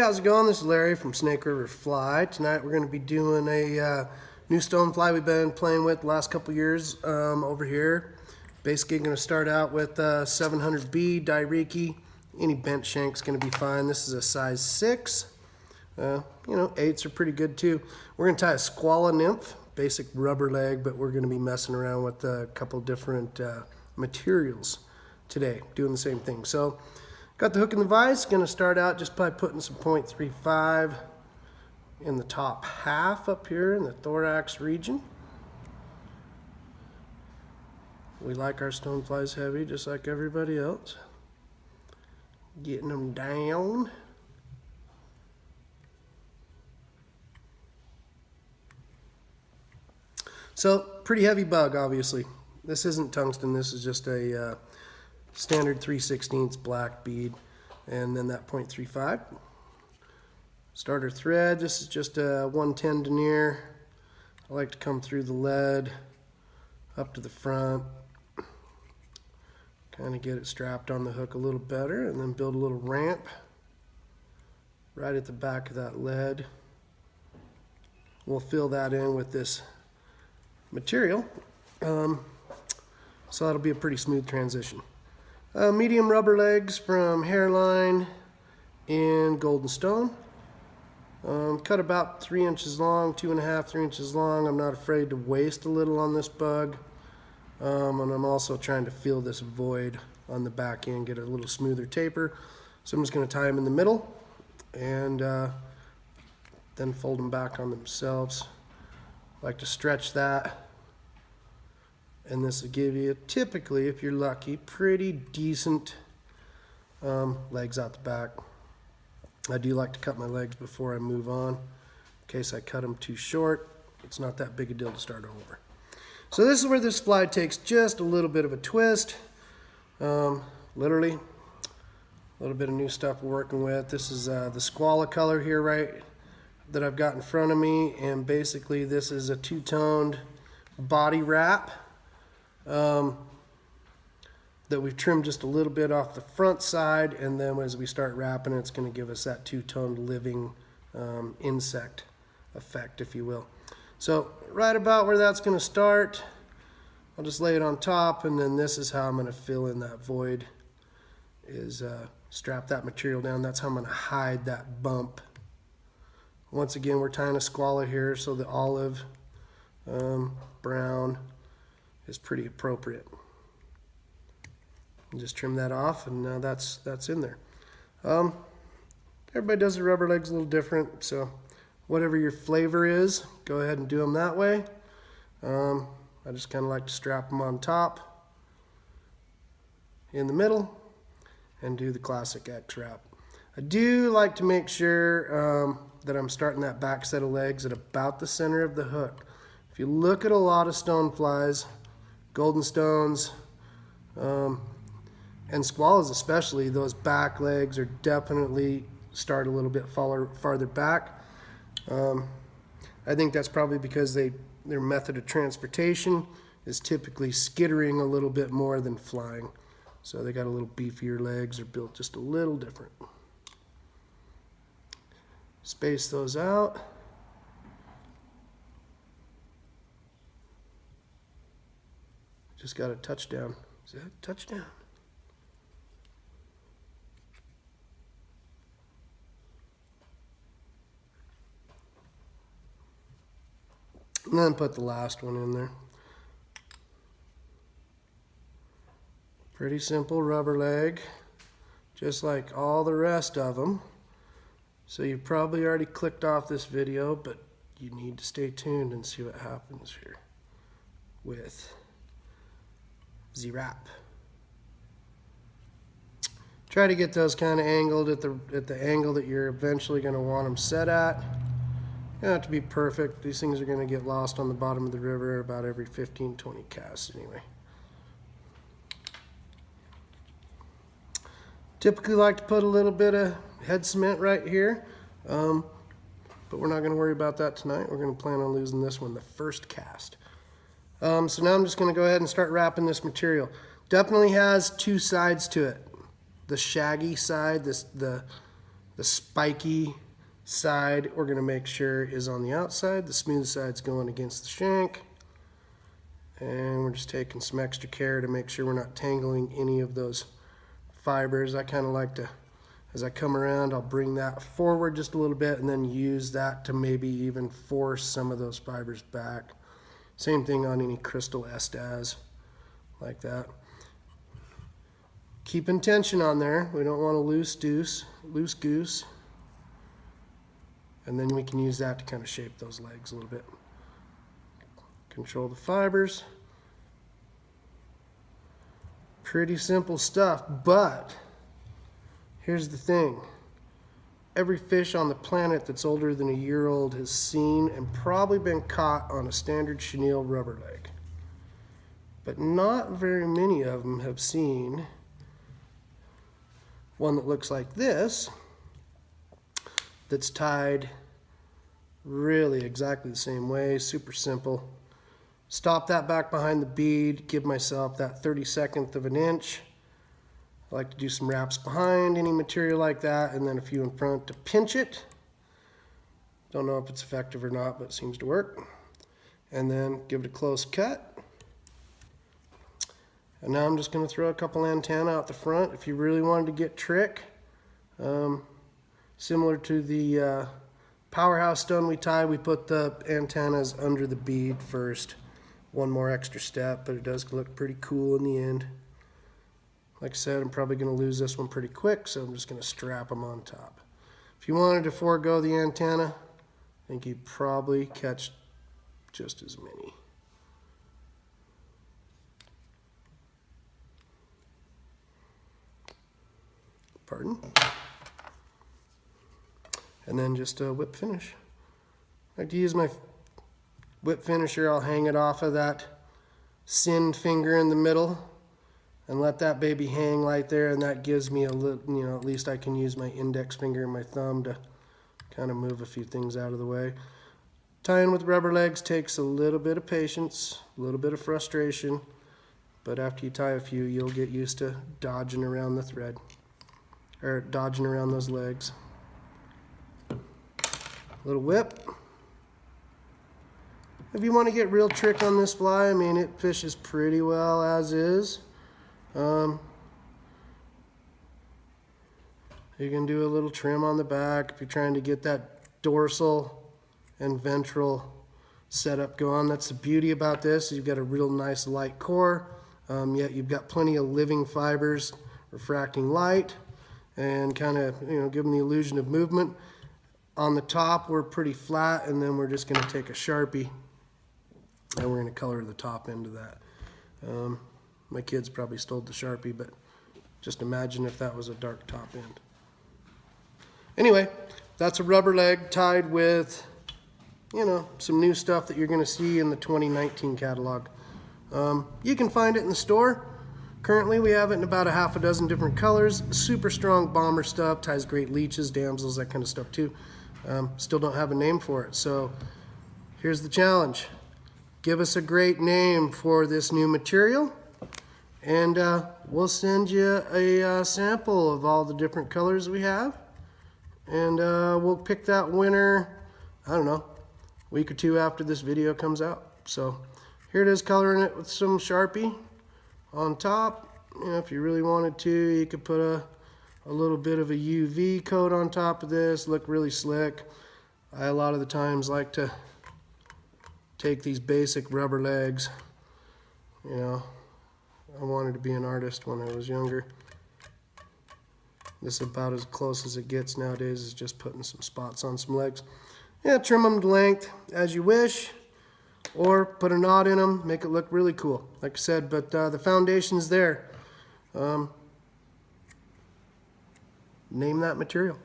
how's it going? This is Larry from Snake River Fly. Tonight we're going to be doing a new stonefly we've been playing with the last couple years over here. Basically going to start out with 700B Dairiki. Any bent shank's going to be fine. This is a size 6. You know, 8s are pretty good too. We're going to tie a Squala nymph, basic rubber leg, but we're going to be messing around with a couple different materials today, doing the same thing. So got the hook and the vise. Going to start out just by putting some 0.35 in the top half up here in the thorax region. We like our stoneflies heavy just like everybody else. Getting them down. So pretty heavy bug, obviously. This isn't tungsten, this is just a standard 3/16 black bead, and then that 0.35. Starter thread, this is just a 110 denier. I like to come through the lead up to the front, kind of get it strapped on the hook a little better, and then build a little ramp right at the back of that lead. We'll fill that in with this material, so that'll be a pretty smooth transition. Medium rubber legs from Hairline in Golden Stone. Cut about 3 inches long, 2.5, 3 inches long. I'm not afraid to waste a little on this bug. And I'm also trying to feel this void on the back end, get a little smoother taper. So I'm just going to tie them in the middle and then fold them back on themselves. I like to stretch that. And this will give you, typically, if you're lucky, pretty decent legs out the back. I do like to cut my legs before I move on. In case I cut them too short, it's not that big a deal to start over. So this is where this fly takes just a little bit of a twist. Literally, a little bit of new stuff we're working with. This is the Squala color here, right, that I've got in front of me. And basically this is a two-toned body wrap that we've trimmed just a little bit off the front side, and then as we start wrapping it, it's going to give us that two-toned living insect effect, if you will. So right about where that's going to start, I'll just lay it on top, and then this is how I'm going to fill in that void, is strap that material down. That's how I'm going to hide that bump. Once again, we're tying a Squala here, so the olive brown is pretty appropriate. And just trim that off, and now that's in there. Everybody does the rubber legs a little different, so whatever your flavor is, go ahead and do them that way. I just kind of like to strap them on top, in the middle, and do the classic X wrap. I do like to make sure that I'm starting that back set of legs at about the center of the hook. If you look at a lot of stoneflies, Golden Stones, and Squalas especially, those back legs are definitely start a little bit farther back. I think that's probably because their method of transportation is typically skittering a little bit more than flying. So they got a little beefier legs, are built just a little different. Space those out. Just got a touchdown. Is that a touchdown? And then put the last one in there. Pretty simple rubber leg, just like all the rest of them. So you've probably already clicked off this video, but you need to stay tuned and see what happens here with Z-Wrap. Try to get those kind of angled at the angle that you're eventually going to want them set at. You don't have to be perfect. These things are going to get lost on the bottom of the river about every 15-20 casts anyway. Typically like to put a little bit of head cement right here, but we're not going to worry about that tonight. We're going to plan on losing this one the first cast. So now I'm just going to go ahead and start wrapping this material. Definitely has two sides to it. The shaggy side, the The spiky side we're going to make sure is on the outside. The smooth side's going against the shank. And we're just taking some extra care to make sure we're not tangling any of those fibers. I kind of like to, as I come around, I'll bring that forward just a little bit and then use that to maybe even force some of those fibers back. Same thing on any crystal Estaz, like that. Keeping tension on there. We don't want a loose goose. And then we can use that to kind of shape those legs a little bit. Control the fibers. Pretty simple stuff, but here's the thing. Every fish on the planet that's older than a year old has seen and probably been caught on a standard chenille rubber leg. But not very many of them have seen one that looks like this, that's tied really exactly the same way, super simple. Stop that back behind the bead, give myself that 32nd of an inch. I like to do some wraps behind any material like that, and then a few in front to pinch it. Don't know if it's effective or not, but it seems to work. And then give it a close cut. And now I'm just going to throw a couple antennae out the front. If you really wanted to get trick, similar to the powerhouse stone we tied, we put the antennas under the bead first. One more extra step, but it does look pretty cool in the end. Like I said, I'm probably going to lose this one pretty quick, so I'm just going to strap them on top. If you wanted to forego the antenna, I think you'd probably catch just as many. Pardon. And then just a whip finish. I like to use my whip finisher. I'll hang it off of that sin finger in the middle and let that baby hang right there, and that gives me a little, you know, at least I can use my index finger and my thumb to kind of move a few things out of the way. Tying with rubber legs takes a little bit of patience, a little bit of frustration, but after you tie a few, you'll get used to dodging around the thread, or dodging around those legs. Little whip. If you want to get real trick on this fly, I mean, it fishes pretty well as is. You can do a little trim on the back if you're trying to get that dorsal and ventral setup going. That's the beauty about this. You've got a real nice light core, yet you've got plenty of living fibers refracting light and kind of, you know, give them the illusion of movement. On the top, we're pretty flat, and then we're just going to take a Sharpie and we're going to color the top end of that. My kids probably stole the Sharpie, but just imagine if that was a dark top end. Anyway, that's a rubber leg tied with, you know, some new stuff that you're going to see in the 2019 catalog. You can find it in the store. Currently, we have it in about a half a dozen different colors. Super strong bomber stuff, ties great leeches, damsels, that kind of stuff too. Still don't have a name for it. So here's the challenge. Give us a great name for this new material, and we'll send you a sample of all the different colors we have, and we'll pick that winner, I don't know, a week or two after this video comes out. So here it is, coloring it with some Sharpie on top. You know, if you really wanted to, you could put a little bit of a UV coat on top of this, look really slick. I a lot of the times like to take these basic rubber legs. You know, I wanted to be an artist when I was younger. This is about as close as it gets nowadays, is just putting some spots on some legs. Yeah, trim them to length as you wish, or put a knot in them, make it look really cool, like I said, but the foundation's there. Name that material.